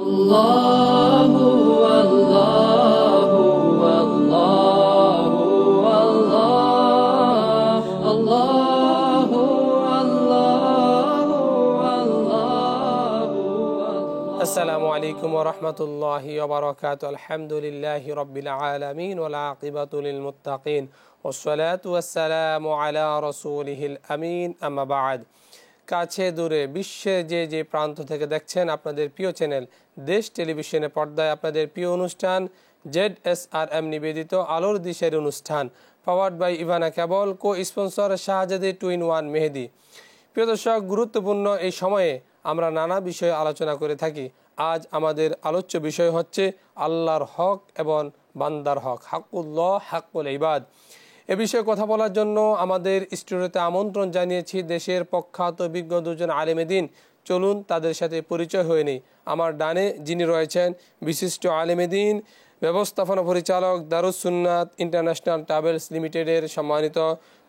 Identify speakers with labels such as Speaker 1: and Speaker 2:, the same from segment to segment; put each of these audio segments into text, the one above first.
Speaker 1: Allahu Allahu Allahu Allah Allahu Allahu Allahu Assalamu alaikum wa rahmatullahi wa barakatuh. Alhamdulillahi rabbil alamin wal aqibatu lil muttaqin wassalatu wassalamu ala rasulihil amin amma ba'd. কাছে দূরে বিশ্বের যে প্রান্ত থেকে দেখছেন আপনাদের প্রিয় চ্যানেল দেশ টেলিভিশনের পর্দায় আপনাদের প্রিয় অনুষ্ঠান ZSRM নিবেদিত আলোর দিশের অনুষ্ঠান powered by Ivana cable co sponsor Shahzadi 2-in-1 মেহেদি। প্রিয় দর্শক, গুরুত্বপূর্ণ এই সময়ে আমরা নানা বিষয়ে আলোচনা করে থাকি। আজ আমাদের আলোচ্য বিষয় হচ্ছে আল্লাহর হক এবং বান্দার হক, হাকুল্লাহ হাকুল ইবাদ। এ বিষয়ে কথা বলার জন্য আমাদের স্টুডিওতে আমন্ত্রণ জানিয়েছি দেশের প্রখ্যাত বিজ্ঞ দুজন আলেমে দ্বীন। চলুন তাদের সাথে পরিচয় হয়ে নেই। আমার ডানে যিনি রয়েছেন বিশিষ্ট আলেমে দ্বীন, ব্যবস্থাপনা পরিচালক, দারুস সুন্নাত ইন্টারন্যাশনাল ট্রাভেলস লিমিটেডের সম্মানিত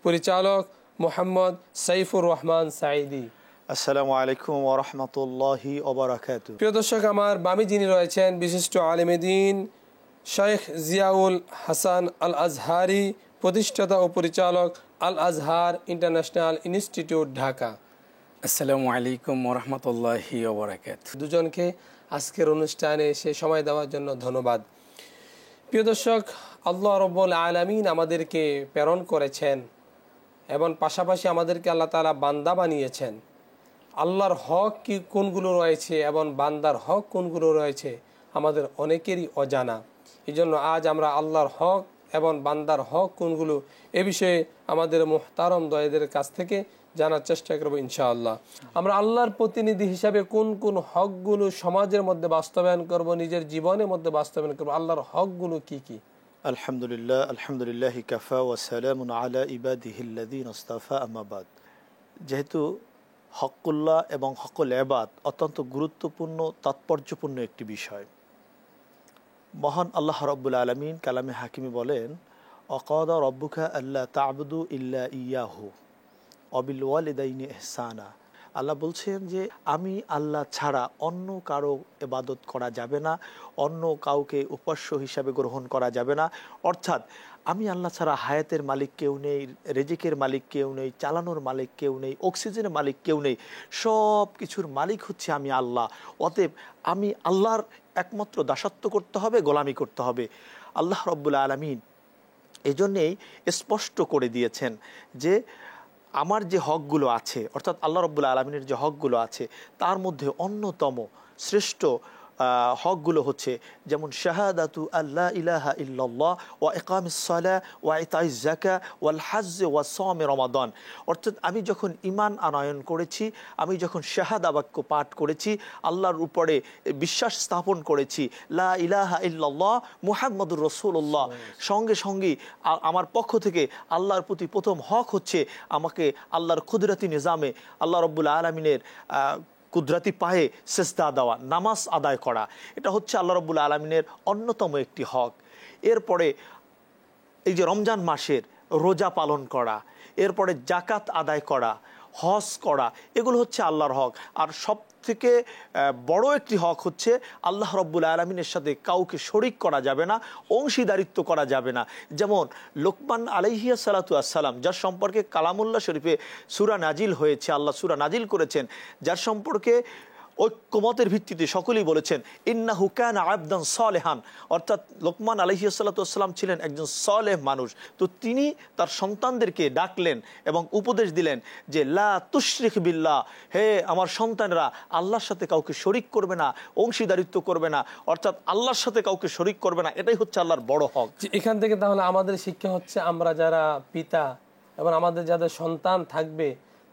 Speaker 1: পরিচালক মোহাম্মদ সাইফুর রহমান সাঈদী।
Speaker 2: আসসালামু আলাইকুম ওয়া রাহমাতুল্লাহি ওয়া বারাকাতুহু।
Speaker 1: প্রিয় দর্শক, আমার বামে যিনি রয়েছেন বিশিষ্ট আলেমে দ্বীন শেখ জিয়াউল হাসান আল আজহারি, প্রতিষ্ঠাতা ও পরিচালক আল আজহার ইন্টারন্যাশনাল ইনস্টিটিউট, ঢাকা।
Speaker 3: আসসালামু আলাইকুম ওয়া রাহমাতুল্লাহি ওয়া বারাকাতুহু।
Speaker 1: দুজনকে আজকের অনুষ্ঠানে এসে সময় দেওয়ার জন্য ধন্যবাদ। প্রিয় দর্শক, আল্লাহ রাব্বুল আলামিন আমাদেরকে প্রেরণ করেছেন এবং পাশাপাশি আমাদেরকে আল্লাহ তাআলা বান্দা বানিয়েছেন। আল্লাহর হক কি কোনগুলো রয়েছে এবং বান্দার হক কোনগুলো রয়েছে আমাদের অনেকেরই অজানা। এই জন্য আজ আমরা আল্লাহর হক এবং বান্দার হক কোনগুলো এ বিষয়ে আমাদের মুহতারম দয়েদের কাছ থেকে জানার চেষ্টা করব ইনশাআল্লাহ। আমরা আল্লাহর প্রতিনিধি হিসাবে কোন কোন হকগুলো সমাজের মধ্যে বাস্তবায়ন করব, নিজের জীবনের মধ্যে বাস্তবায়ন করব, আল্লাহর হকগুলো কি কি?
Speaker 2: আলহামদুলিল্লাহ, আলহামদুলিল্লাহি কাফা ওয়া সালামুন আলা ইবাদিহিল্লাযীনা ইসতাফা, আম্মা বাদ। যেহেতু হকুল্লাহ এবং হকুল ইবাদ অত্যন্ত গুরুত্বপূর্ণ, তাৎপর্যপূর্ণ একটি বিষয়। মহান আল্লাহ রাব্বুল আলামিন কালামে হাকিমে বলেন, অকাদা রব্বুকা আল্লা তা'বুদু ইল্লা ইয়াহু ওয়া বিল ওয়ালিদাইনি ইহসানা। আল্লাহ বলছেন যে আমি আল্লাহ ছাড়া অন্য কারো ইবাদত করা যাবে না, অন্য কাউকে উপাস্য হিসাবে গ্রহণ করা যাবে না। অর্থাৎ আমি আল্লাহ ছাড়া হায়াতের মালিক কেউ নেই, রিজিকের মালিক কেউ নেই, চালানোর মালিক কেউ নেই, অক্সিজেনের মালিক কেউ নেই। সব কিছুর মালিক হচ্ছে আমি আল্লাহ। অতএব আমি আল্লাহর একমাত্র দাসত্ব করতে হবে, গোলামি করতে হবে। আল্লাহ রাব্বুল আলামিন এজন্যেই স্পষ্ট করে দিয়েছেন যে আমার যে হকগুলো আছে, অর্থাৎ আল্লাহ রাব্বুল আলামিনের যে হকগুলো আছে তার মধ্যে অন্যতম শ্রেষ্ঠ হকগুলো হচ্ছে যেমন শাহাদাতু আল্লা ইলাহা ইল্লাল্লাহ ওয়া ইকামিস সালাহ ওয়া ইতাইজ যাকাত ওয়াল হজ্জ ওয়া সাওম রমাদান। অর্থাৎ আমি যখন ঈমান আনয়ন করেছি, আমি যখন শাহাদা বাক্য পাঠ করেছি, আল্লাহর উপরে বিশ্বাস স্থাপন করেছি, লা ইলাহা ইল্লাল্লাহ মুহাম্মাদুর রাসূলুল্লাহ, সঙ্গে সঙ্গে আমার পক্ষ থেকে আল্লাহর প্রতি প্রথম হক হচ্ছে আমাকে আল্লাহর কুদরতি নিজামে আল্লাহ রাব্বুল আলামিনের কুদরতি পায়ে সেজদা দেওয়া, নামাজ আদায় করা। এটা হচ্ছে আল্লাহ রাব্বুল আলামিনের অন্যতম একটি হক। এরপরে এই যে রমজান মাসের রোজা পালন করা, এরপরে জাকাত আদায় করা, হজ করা, এগুলো হচ্ছে আল্লাহর হক। আর সব থেকে বড় একটি হক হচ্ছে আল্লাহ রাব্বুল আলামিনের সাথে কাউকে শরিক করা যাবে না, অংশীদারিত্ব করা যাবে না। যেমন লোকমান আলাইহিস সালাতু আসসালাম, যার সম্পর্কে কালামুল্লাহ শরীফে সূরা নাজিল হয়েছে, আল্লাহ সূরা নাজিল করেছেন, যার সম্পর্কে ঐক্যমতের ভিত্তিতে সকলেই বলেছেন ইন্নাহু কানা আবদান সালেহান, অর্থাৎ লোকমান আলাইহিস সালাতু আসসালাম ছিলেন একজন সালেহ মানুষ। তো তিনি তার সন্তানদেরকে ডাকলেন এবং উপদেশ দিলেন যে লা তুশরিক বিল্লাহ, হে আমার সন্তানরা আল্লাহর সাথে কাউকে শরিক করবে না, অংশীদারিত্ব করবে না, অর্থাৎ আল্লাহর সাথে কাউকে শরিক করবে না। এটাই হচ্ছে আল্লাহর বড় হক।
Speaker 1: এখান থেকে তাহলে আমাদের শিক্ষা হচ্ছে আমরা যারা পিতা এবং আমাদের যাদের সন্তান থাকবে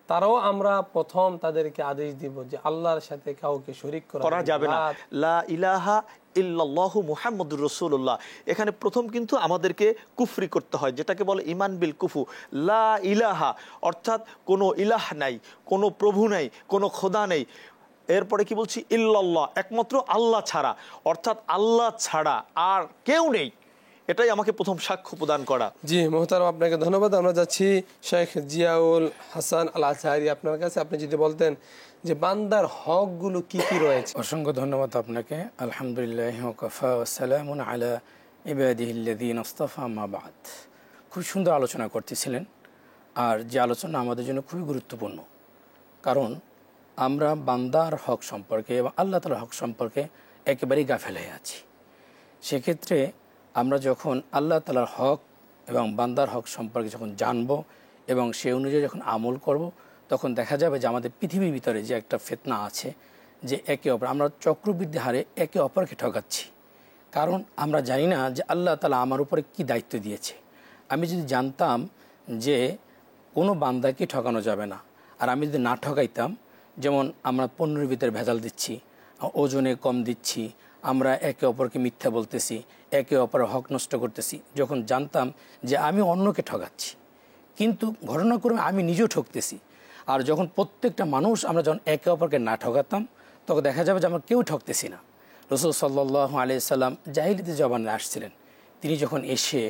Speaker 1: তারাও আমরা প্রথম তাদেরকে আদেশ দিব যে আল্লাহর সাথে কাউকে শরীক করা যাবে না,
Speaker 2: লা ইলাহা ইল্লাল্লাহু মুহাম্মাদুর রাসূলুল্লাহ। এখানে প্রথম কিন্তু আমাদেরকে কুফরি করতে হয়, যেটাকে বলে ঈমান বিল কুফু। লা ইলাহা অর্থাৎ কোনো ইলাহ নাই, কোনো প্রভু নাই, কোনো খোদা নেই। এরপরে কি বলছি, ইল্লাল্লাহ একমাত্র আল্লাহ ছাড়া, অর্থাৎ আল্লাহ ছাড়া আর কেউ নেই। এটাই আমাকে প্রথম সাক্ষ্য প্রদান করা।
Speaker 1: জি মোহতারাম, আপনাকে ধন্যবাদ। আমরা যাচ্ছি শেখ জিয়াউল হাসান আল আজহারি আপনার কাছে। আপনি যদি বলতেন যে বান্দার হকগুলো কি কি রয়েছে।
Speaker 3: অসংখ্য ধন্যবাদ আপনাকে। আলহামদুলিল্লাহ ওয়াকাফা ওয়া সালামুন আলা ইবাদিহিল্লাযীনা ইসতাফা আম্মা বা'দ। খুব সুন্দর আলোচনা করতেছিলেন, আর যে আলোচনা আমাদের জন্য খুবই গুরুত্বপূর্ণ, কারণ আমরা বান্দার হক সম্পর্কে এবং আল্লাহ তাআলার হক সম্পর্কে একেবারেই গাফেল হয়ে আছি। সেক্ষেত্রে আমরা যখন আল্লাহ তাআলার হক এবং বান্দার হক সম্পর্কে যখন জানব এবং সে অনুযায়ী যখন আমল করব, তখন দেখা যাবে যে আমাদের পৃথিবীর ভিতরে যে একটা ফিতনা আছে, যে একে অপর আমরা চক্রবৃদ্ধি হারে একে অপরকে ঠকাচ্ছি। কারণ আমরা জানি না যে আল্লাহ তাআলা আমার উপরে কি দায়িত্ব দিয়েছে। আমি যদি জানতাম যে কোনো বান্দাকে ঠকানো যাবে না, আর আমি যদি না ঠকাইতাম, যেমন আমরা পণ্যের ভিতরে ভেজাল দিচ্ছি, ওজনে কম দিচ্ছি, আমরা একে অপরকে মিথ্যা বলতেছি, একে অপরের হক নষ্ট করতেছি, যখন জানতাম যে আমি অন্যকে ঠকাচ্ছি, কিন্তু ঘটনাক্রমে আমি নিজেও ঠকতেছি, আর যখন প্রত্যেকটা মানুষ আমরা যখন একে অপরকে না ঠকাতাম, তখন দেখা যাবে যে আমরা কেউ ঠকতেছি না। রাসূল সাল্লাল্লাহু আলাইহি সাল্লাম জাহিলিয়াতের জমানায় আসছিলেন। তিনি যখন এসে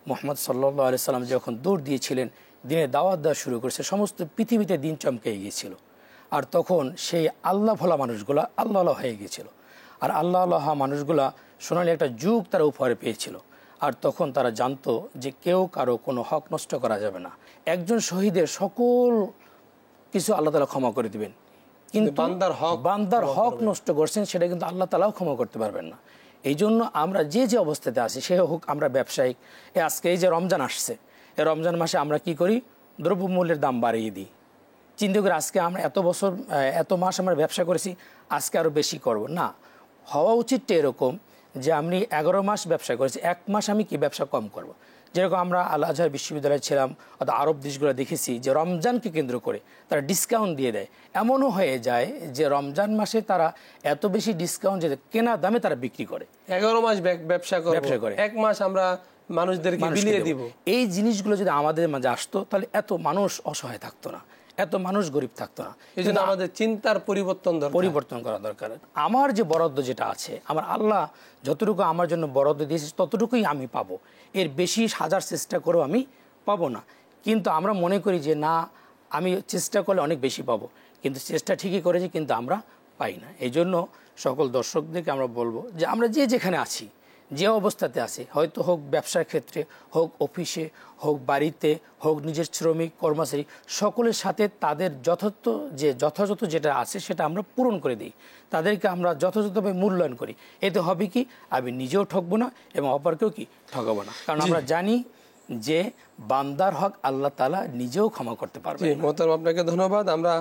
Speaker 3: মুহাম্মদ সাল্লাল্লাহু আলাইহি সাল্লাম যখন দৌড় দিয়েছিলেন, দিনে দাওয়াত দেওয়া শুরু করেছে, সমস্ত পৃথিবীতে দিন চমকে গিয়েছিল। আর তখন সেই আল্লাহ ভোলা মানুষগুলা আল্লাহ হয়ে গিয়েছিল, আর আল্লাহ মানুষগুলা সোনালি একটা যুগ তারা উপহারে পেয়েছিল। আর তখন তারা জানতো যে কেউ কারো কোনো হক নষ্ট করা যাবে না। একজন শহীদের সকল কিছু আল্লাহ তাআলা ক্ষমা করে দিবেন, কিন্তু বান্দার হক নষ্ট করছেন সেটা কিন্তু আল্লাহ তাআলাও ক্ষমা করতে পারবেন না। এই জন্য আমরা যে যে অবস্থাতে আছি, সে হোক আমরা ব্যবসায়িক, আজকে এই যে রমজান আসছে, এই রমজান মাসে আমরা কি করি, দ্রব্যমূল্যের দাম বাড়িয়ে দিই। চিন্তা করে আজকে আমরা এত মাস আমরা ব্যবসা করেছি, আজকে আরও বেশি করব না। হওয়া উচিতটা এরকম যে আমি 11 মাস ব্যবসা করেছি, 1 মাস আমি কি ব্যবসা কম করব। যেরকম আমরা আল আজহার বিশ্ববিদ্যালয়ে ছিলাম, অর্থাৎ আরব দেশগুলো দেখেছি যে রমজানকে কেন্দ্র করে তারা ডিসকাউন্ট দিয়ে দেয়। এমনও হয়ে যায় যে রমজান মাসে তারা এত বেশি ডিসকাউন্ট যে কেনা দামে তারা বিক্রি করে।
Speaker 1: 11 মাস ব্যবসা করে 1 মাস আমরা মানুষদেরকে বিলিয়ে দিব।
Speaker 3: এই জিনিসগুলো যদি আমাদের মাঝে আসতো, তাহলে এত মানুষ অসহায় থাকতো না, এত মানুষ গরিব থাকতো না।
Speaker 1: এই জন্য আমাদের চিন্তার পরিবর্তন
Speaker 3: করা দরকার। আমার যে বরাদ্দ যেটা আছে, আমার আল্লাহ যতটুকু আমার জন্য বরাদ্দ দিয়েছে ততটুকুই আমি পাবো, এর বেশি হাজার চেষ্টা করেও আমি পাবো না। কিন্তু আমরা মনে করি যে না, আমি চেষ্টা করলে অনেক বেশি পাবো, কিন্তু চেষ্টা ঠিকই করেছি, কিন্তু আমরা পাই না। এই জন্য সকল দর্শকদেরকে আমরা বলবো যে আমরা যে যেখানে আছি, যে অবস্থাতে আছে, হয়তো হোক ব্যবসার ক্ষেত্রে, হোক অফিসে, হোক বাড়িতে, হোক নিজের শ্রমিক কর্মচারী, সকলের সাথে তাদের যথাযথ যেটা আছে সেটা আমরা পূরণ করে দিই, তাদেরকে আমরা যথাযথভাবে মূল্যায়ন করি। এতে হবে কি, আমি নিজেও ঠকবো না এবং অপরকেও কি ঠকাবো না, কারণ আমরা জানি যে বান্দার হক আল্লাহ তাআলা নিজেও ক্ষমা করতে পারবেন।
Speaker 1: মোহতারাম, আপনাকে ধন্যবাদ। আমরা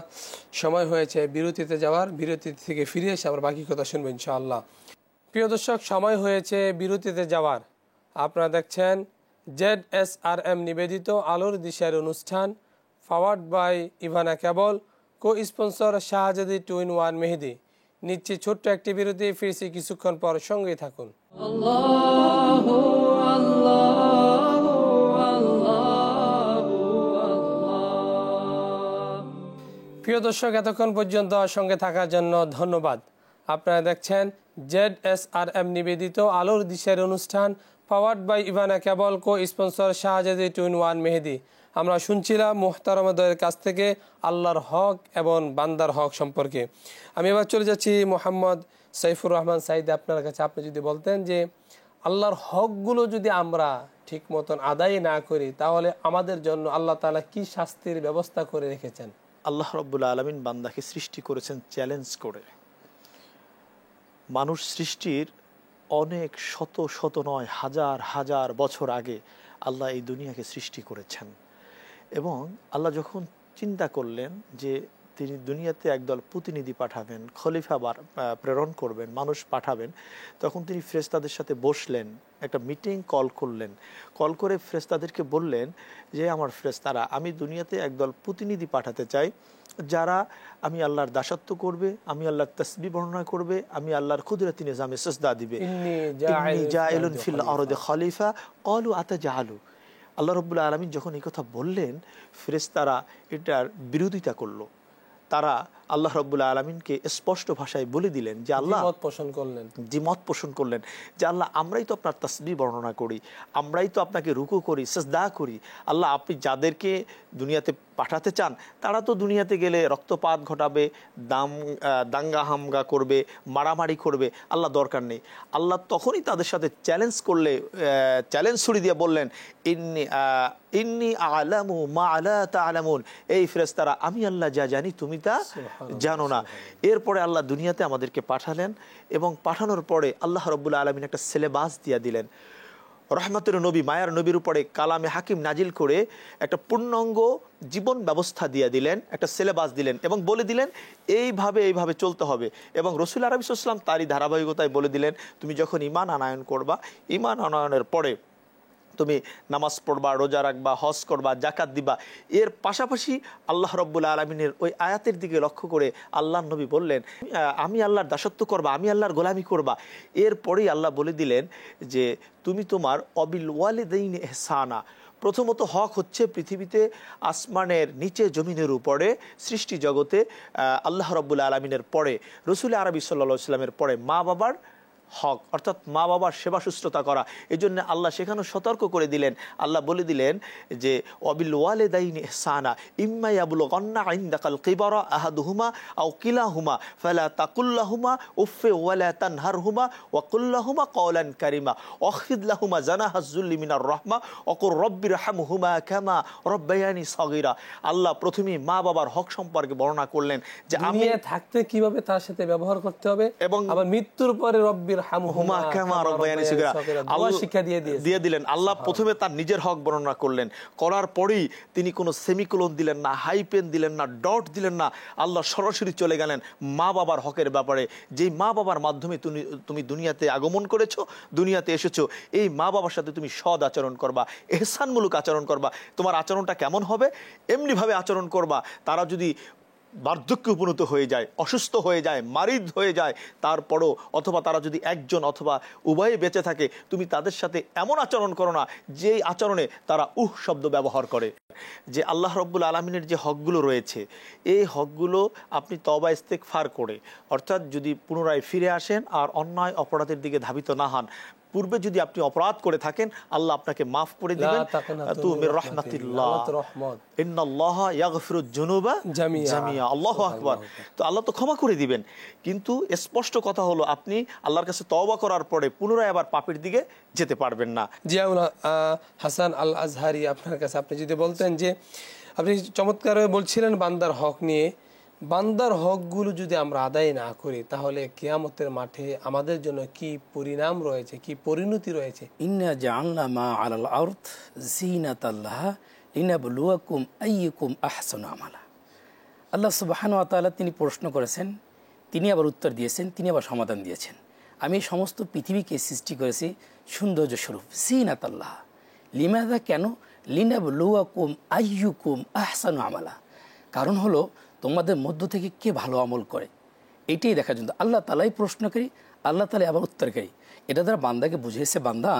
Speaker 1: সময় হয়েছে বিরতিতে যাওয়ার, বিরতি থেকে ফিরে এসে আমরা বাকি কথা শুনবো ইনশাআল্লাহ। প্রিয় দর্শক, সময় হয়েছে বিরতিতে যাওয়ার। আপনারা দেখছেন ZSRM নিবেদিত আলোর দিশার অনুষ্ঠান, powered by Ivana cable, co sponsor Shahzadi 2-in-1 মেহেদি। নিচ্ছি ছোট্ট একটি বিরতি, ফিরছি কিছুক্ষণ পর, সঙ্গেই থাকুন। আল্লাহু আল্লাহু আল্লাহু আল্লাহ। প্রিয় দর্শক, এতক্ষণ পর্যন্ত সঙ্গে থাকার জন্য ধন্যবাদ। আপনারা দেখছেন ZSRM নিবেদিত আলোর দিশার অনুষ্ঠান, powered by Ivana cable, co sponsor Shahzadi 2-in-1 মেহেদি। আমরা শুনছিলাম মুহতারামদের কাছ থেকে আল্লাহর হক এবং বান্দার হক সম্পর্কে। আমি এবার চলে যাচ্ছি মোহাম্মদ সাইফুর রহমান সাইদ আপনার কাছে। আপনি যদি বলতেন যে আল্লাহর হকগুলো যদি আমরা ঠিক মতন আদায় না করি, তাহলে আমাদের জন্য আল্লাহ তাআলা কি শাস্তির ব্যবস্থা করে রেখেছেন।
Speaker 2: আল্লাহ রাব্বুল আলামিন বান্দাকে সৃষ্টি করেছেন চ্যালেঞ্জ করে। মানুষ সৃষ্টির অনেক শত নয় হাজার হাজার বছর আগে আল্লাহ এই দুনিয়াকে সৃষ্টি করেছেন, এবং আল্লাহ যখন চিন্তা করলেন যে তিনি দুনিয়াতে একদল প্রতিনিধি পাঠাবেন, খলিফা প্রেরণ করবেন, মানুষ পাঠাবেন, তখন তিনি ফেরেশতাদের সাথে বসলেন, একটা মিটিং কল করলেন। কল করে ফেরেশতাদেরকে বললেন যে আমার ফেরেশতারা, আমি দুনিয়াতে একদল প্রতিনিধি পাঠাতে চাই, যারা আমি আল্লাহর দাসত্ব করবে, আমি আল্লাহর তাসবিহ বর্ণনা করবে, আমি আল্লাহর কুদরতি নিজামে সিজদা দিবে। ইন্নী জাইলুন ফিল আরদি খলিফা ক্বালু আতাজআলু। আল্লাহ রাব্বুল আলামিন যখন এই কথা বললেন, ফেরেশতারা এটার বিরোধিতা করলো। তারা আল্লাহ রাব্বুল আলামিনকে স্পষ্ট ভাষায় বলে দিলেন যে আল্লাহ
Speaker 1: দ্বিমত পোষণ করলেন,
Speaker 2: দ্বিমত পোষণ করলেন যে আল্লাহ আমরাই তো আপনার তাসবিহ বর্ণনা করি, আমরাই তো আপনাকে রুকু করি, সিজদা করি। আল্লাহ আপনি যাদেরকে দুনিয়াতে পাঠাতে চান তারা তো দুনিয়াতে গেলে রক্তপাত ঘটাবে, দাঙ্গা হামগা করবে, মারামারি করবে, আল্লাহ দরকার নেই। আল্লাহ তখনই তাদের সাথে চ্যালেঞ্জ ছুড়ে দিয়ে বললেন ইন্নী আলামু মা লা তা'লামুন, এই ফেরেশতারা আমি আল্লাহ যা জানি তুমি তা জানো না। এরপরে আল্লাহ দুনিয়াতে আমাদেরকে পাঠালেন এবং পাঠানোর পরে আল্লাহ রাব্বুল আলামিন একটা সিলেবাস দিয়ে দিলেন। রহমতের নবী মায়ার নবীর উপরে কালামে হাকিম নাজিল করে একটা পূর্ণাঙ্গ জীবন ব্যবস্থা দিয়ে দিলেন, একটা সিলেবাস দিলেন এবং বলে দিলেন এইভাবে চলতে হবে। এবং রাসূল আরবি সাল্লাল্লাহু আলাইহি ওয়াসাল্লাম তারই ধারাবাহিকতায় বলে দিলেন তুমি যখন ঈমান আনয়ন করবা, ঈমান আনয়নের পরে তুমি নামাজ পড়বা, রোজা রাখবা, হজ করবা, জাকাত দিবা। এর পাশাপাশি আল্লাহ রাব্বুল আলামিনের ওই আয়াতের দিকে লক্ষ্য করে আল্লাহর নবী বললেন আমি আল্লাহর দাসত্ব করবা, আমি আল্লাহর গোলামি করবা। এরপরেই আল্লাহ বলে দিলেন যে তুমি তোমার অবিল ওয়ালিদাইনি ইহসানা, প্রথমত হক হচ্ছে পৃথিবীতে আসমানের নিচে জমিনের উপরে সৃষ্টি জগতে আল্লাহ রাব্বুল আলামিনের পরে রাসূল আরবি সাল্লাল্লাহু আলাইহি ওয়াসাল্লামের পরে মা বাবার হক, অর্থাৎ মা বাবার সেবা শুশ্রূষা করা। এই জন্য আল্লাহ সেখানে সতর্ক করে দিলেন, আল্লাহ বলে দিলেন যে অবিল ওয়ালিদাইনি ইহসানা ইম্মা ইয়াবলুগান্না ইনদাকাল কিবারা আহাদুহুমা আও কিলাহুমা ফালা তাকুল্লাহুমা উফফি ওয়ালা তানহারহুমা ওয়া কুল্লাহুমা কওলান কারীমা ওয়াখফিদ লাহুমা জানাহাজ যুল্লি মিনার রাহমা ওয়াকুর রাব্বিরহামহুমা কামা রাব্বায়ানি সগীরা। আল্লাহ প্রথমেই মা বাবার হক সম্পর্কে বর্ণনা করলেন যে আমি
Speaker 1: থাকতে কিভাবে তার সাথে ব্যবহার করতে হবে এবং আবার মৃত্যুর পরে শিক্ষা দিয়ে
Speaker 2: দিলেন। আল্লাহ প্রথমে তার নিজের হক বর্ণনা করলেন, করার পরেই তিনি কোনো সেমিকোলন দিলেন না, হাইপেন দিলেন না, ডট দিলেন না। আল্লাহ সরাসরি চলে গেলেন মা বাবার হকের ব্যাপারে। যেই মা বাবার মাধ্যমে তুমি দুনিয়াতে আগমন করেছো, দুনিয়াতে এসেছো, এই মা বাবার সাথে তুমি সৎ আচরণ করবা, ইহসানমূলক আচরণ করবা। তোমার আচরণটা কেমন হবে? এমনিভাবে আচরণ করবা তারা যদি বার্ধক্যে উপনীত হয়ে যায়, অসুস্থ হয়ে যায়, মারিদ হয়ে যায়, তারপরও অথবা তারা যদি একজন অথবা উভয়ে বেঁচে থাকে, তুমি তাদের সাথে এমন আচরণ করো না যেই আচরণে তারা শব্দ ব্যবহার করে। যে আল্লাহ রাব্বুল আলামিনের যে হকগুলো রয়েছে, এই হকগুলো আপনি তওবা ইস্তেগফার করে, অর্থাৎ যদি পুনরায় ফিরে আসেন আর অন্যায় অপরাধের দিকে ধাবিত না হন, পূর্বে যদি আপনি অপরাধ করে থাকেন আল্লাহ আপনাকে মাফ করে দিবেন। মির রাহমাতিল্লাহ ইন্নাল্লাহা ইয়াগফিরুয যুনুবা জামিয়া, আল্লাহু আকবার। তো আল্লাহ তো ক্ষমা করে দিবেন, কিন্তু স্পষ্ট কথা হলো আপনি আল্লাহর কাছে তওবা করার পরে পুনরায় আবার পাপের দিকে যেতে পারবেন না।
Speaker 1: জিয়াউল হাসান আল আজহারি, আপনার কাছে আপনি যদি বলতেন যে আপনি চমৎকার বলছিলেন বান্দার হক নিয়ে, বান্দার হকগুলো যদি আমরা আদায় না করি তাহলে কিয়ামতের মাঠে আমাদের জন্য কি পরিণাম রয়েছে, কি পরিণতি রয়েছে?
Speaker 3: ইন্না জাআলনা মা আলাল আরদ যিনাতাল্লাহা লিনাবলুয়াকুম আইয়ুকুম আহসানু আমালা। আল্লাহ সুবহানাহু ওয়া তাআলা তিনি প্রশ্ন করেছেন, তিনি আবার উত্তর দিয়েছেন, তিনি আবার সমাধান দিয়েছেন। আমি সমস্ত পৃথিবীকে সৃষ্টি করেছি সৌন্দর্য স্বরূপ, যিনাতাল্লাহ। লিমাযা, কেন? লিনাবলুয়াকুম আইয়ুকুম আহসানু আমালা, কারণ হলো তোমাদের মধ্য থেকে কে ভালো আমল করে এটাই দেখার জন্য। আল্লাহ তাআলাই প্রশ্নকারী, আল্লাহ তাআলাই আবার উত্তরকারী। এটা দ্বারা বান্দাকে বুঝিয়েছে, বান্দা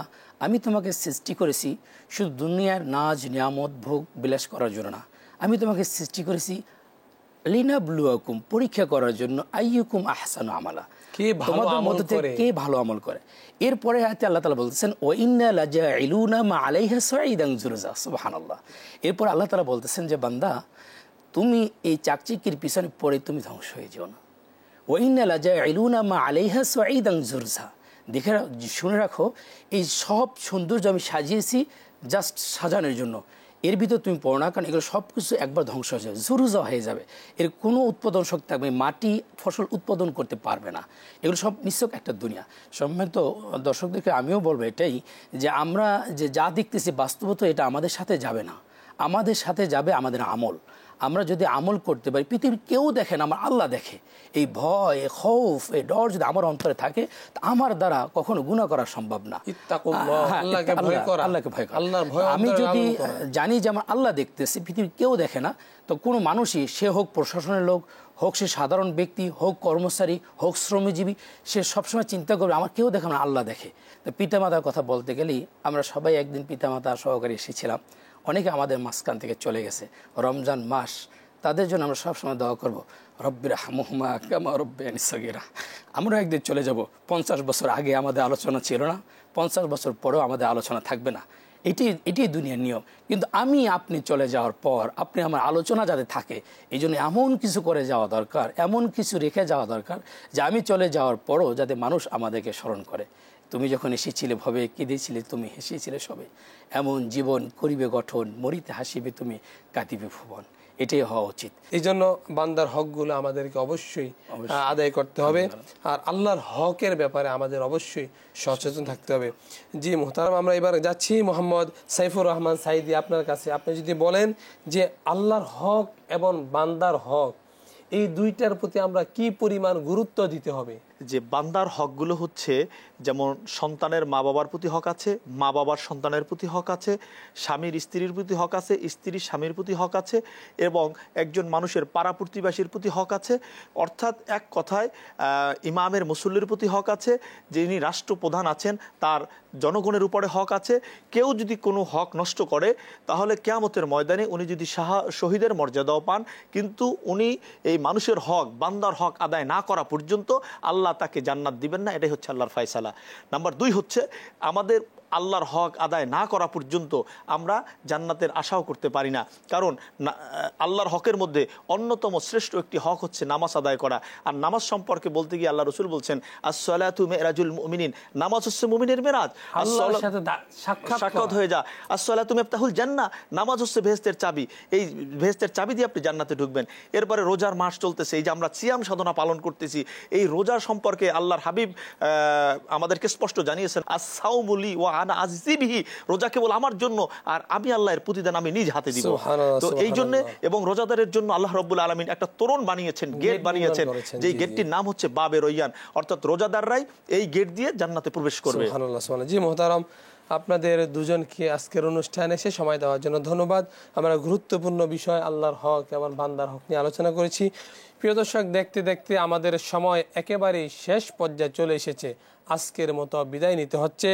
Speaker 3: আমি তোমাকে সৃষ্টি করেছি শুধু দুনিয়ার নাজ নিয়ামত ভোগ বিলাস করার জন্য না, আমি তোমাকে সৃষ্টি করেছি লিনাবলুয়াকুম, পরীক্ষা করার জন্য, আইয়ুকুম আহসানু আমালা, তোমাদের মধ্য থেকে কে ভালো আমল করে। এরপরে আয়াতে আল্লাহ তাআলা বলতেছেন ওয়া ইন্না লাজাইলুনা মা আলাইহা সাঈদান জুরজা, সুবহানাল্লাহ। এরপর আল্লাহ তাআলা বলতেছেন যে বান্দা তুমি এই চাকচিকির পিছনে পড়ে তুমি ধ্বংস হয়ে যাও না। ওয়া ইন্না লাজাইলুনা মা আলাইহা সাঈদান জুরজা, দেখে শুনে রাখো এই সব সৌন্দর্য আমি সাজিয়েছি জাস্ট সাজানোর জন্য, এর ভিতর তুমি পড়ো না, কারণ এগুলো সব কিছু একবার ধ্বংস হয়ে যাবে, জুরুজা হয়ে যাবে, এর কোনো উৎপাদন শক্তি থাকবে, মাটি ফসল উৎপাদন করতে পারবে না। এগুলো সব নিছক একটা দুনিয়া। সম্মানিত দর্শকদেরকে আমিও বলবো এটাই, যে আমরা যে যা দেখতেছি বাস্তবত এটা আমাদের সাথে যাবে না, আমাদের সাথে যাবে আমাদের আমল। আমরা যদি আমল করতে পারি, পৃথিবীর কেউ দেখে না, আমার আল্লাহ দেখে। এই ভয়, খৌফ, এই ডর যদি আমার অন্তরে থাকে, আমার দ্বারা কখনো গুনাহ করা সম্ভব না। আল্লাহকে ভয় করা। আমি যদি জানি যে আমার আল্লাহ দেখতেছে, পৃথিবীর কেউ দেখে না, তো কোনো মানুষই, সে হোক প্রশাসনের লোক, হোক সে সাধারণ ব্যক্তি, হোক কর্মচারী, হোক শ্রমজীবী, সে সবসময় চিন্তা করবে আমার কেউ দেখে না, আল্লাহ দেখে। তো পিতামাতার কথা বলতে গেলেই আমরা সবাই একদিন পিতামাতা সহকারে এসেছিলাম, অনেকে আমাদের মাঝখান থেকে চলে গেছে। রমজান মাস, তাদের জন্য আমরা সবসময় দোয়া করব, রব্বির হামহুমা কামা রব্বায়ানি সগীরা। আমরা একদিন চলে যাব, 50 বছর আগে আমাদের আলোচনা ছিল না, 50 বছর পরেও আমাদের আলোচনা থাকবে না, এটি দুনিয়ার নিয়ম। কিন্তু আপনি চলে যাওয়ার পর আপনি আমার আলোচনা যাতে থাকে, এই জন্য এমন কিছু করে যাওয়া দরকার, এমন কিছু রেখে যাওয়া দরকার যে আমি চলে যাওয়ার পরও যাতে মানুষ আমাদেরকে স্মরণ করে, তুমি যখন এসেছিলে ভবে কেঁদেছিলে, তুমি হেসেছিলে সবে, এমন জীবন করিবে গঠন, মরিতে হাসিবে তুমি, কাঁদিবে ভুবন। এটাই হওয়া উচিত।
Speaker 1: এই জন্য বান্দার হকগুলো আমাদেরকে অবশ্যই আদায় করতে হবে, আর আল্লাহর হকের ব্যাপারে আমাদের অবশ্যই সচেতন থাকতে হবে। জি মুহতারাম, আমরা এবার যাচ্ছি মোহাম্মদ সাইফুর রহমান সাইদি আপনার কাছে। আপনি যদি বলেন যে আল্লাহর হক এবং বান্দার হক, এই দুইটার প্রতি আমরা কি পরিমাণ গুরুত্ব দিতে হবে?
Speaker 2: যে বান্দার হকগুলো হচ্ছে, যেমন সন্তানের মা বাবার প্রতি হক আছে, মা বাবার সন্তানের প্রতি হক আছে, স্বামীর স্ত্রীর প্রতি হক আছে, স্ত্রীর স্বামীর প্রতি হক আছে, এবং একজন মানুষের পাড়া প্রতিবেশীর প্রতি হক আছে। অর্থাৎ এক কথায় ইমামের মুসল্লির প্রতি হক আছে, যিনি রাষ্ট্রপ্রধান আছেন তার জনগণের উপরে হক আছে। কেউ যদি কোনো হক নষ্ট করে তাহলে কিয়ামতের ময়দানে উনি যদি শহীদের মর্যাদাও পান, কিন্তু উনি এই মানুষের হক, বান্দার হক আদায় না করা পর্যন্ত আল্লাহ তাকে জান্নাত দিবেন না। এটাই হচ্ছে আল্লাহর ফয়সালা। নাম্বার 2 হচ্ছে, আমাদের আল্লাহর হক আদায় না করা পর্যন্ত আমরা জান্নাতের আশাও করতে পারি না। কারণ আল্লাহর হকের মধ্যে অন্যতম শ্রেষ্ঠ একটি হক হচ্ছে নামাজ আদায় করা। আর নামাজ সম্পর্কে বলতে গিয়ে আল্লাহ রসুল বলছেন, আস-সালাতু মিরাজুল মুমিনিন, নামাজ হচ্ছে মুমিনের মেরাজ,
Speaker 1: আল্লাহর সাথে
Speaker 2: সাক্ষাৎ হয়ে যা। আস-সালাতু মিফতাহুল জান্নাহ, নামাজ হচ্ছে বেহেশতের চাবি, এই বেহেশতের চাবি দিয়ে আপনি জান্নাতে ঢুকবেন। এরপরে রোজার মাস চলতেছে, এই যে আমরা সিয়াম সাধনা পালন করতেছি, এই রোজা সম্পর্কে আল্লাহর হাবিব আমাদেরকে স্পষ্ট জানিয়েছেন, আস-সাওমু লি ওয়া আনা আজজি বিহি, রোজা কেবল আমার জন্য আর আমি আল্লাহর প্রতিদান আমি নিজ হাতে দিব। তো এই জন্য, এবং রোজাদারের জন্য আল্লাহ রাব্বুল আলামিন একটা তোরণ বানিয়েছেন, গেট বানিয়েছেন, যেই গেটটির নাম হচ্ছে বাবে রয়্যান, অর্থাৎ রোজাদাররাই এই গেট দিয়ে জান্নাতে প্রবেশ করবে।
Speaker 1: সুবহানাল্লাহ, সুবহানাল্লাহ। জি মুহতারাম, আপনাদের দুজনকে আজকের অনুষ্ঠানে এসে সময় দেওয়ার জন্য ধন্যবাদ। আমরা গুরুত্বপূর্ণ বিষয় আল্লাহর হক এবং বান্দার হক নিয়ে আলোচনা করেছি। প্রিয় দর্শক, দেখতে দেখতে আমাদের সময় একেবারেই শেষ পর্যায়ে চলে এসেছে। আজকের মতো বিদায় নিতে হচ্ছে।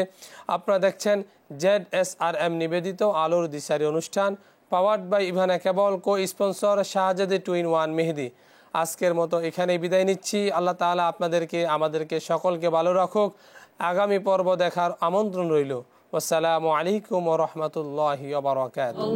Speaker 1: আপনারা দেখছেন ZSRM নিবেদিত আলোর দিশারি অনুষ্ঠান, powered by Ivana cable, co sponsor Shahzadi 2-in-1 Mehedi. আজকের মতো এখানেই বিদায় নিচ্ছি। আল্লাহ তাআলা আপনাদেরকে, আমাদেরকে সকলকে ভালো রাখুক। আগামী পর্ব দেখার আমন্ত্রণ রইল। আসসালামু আলাইকুম ওয়া রাহমাতুল্লাহি ওয়া বারাকাতুহু।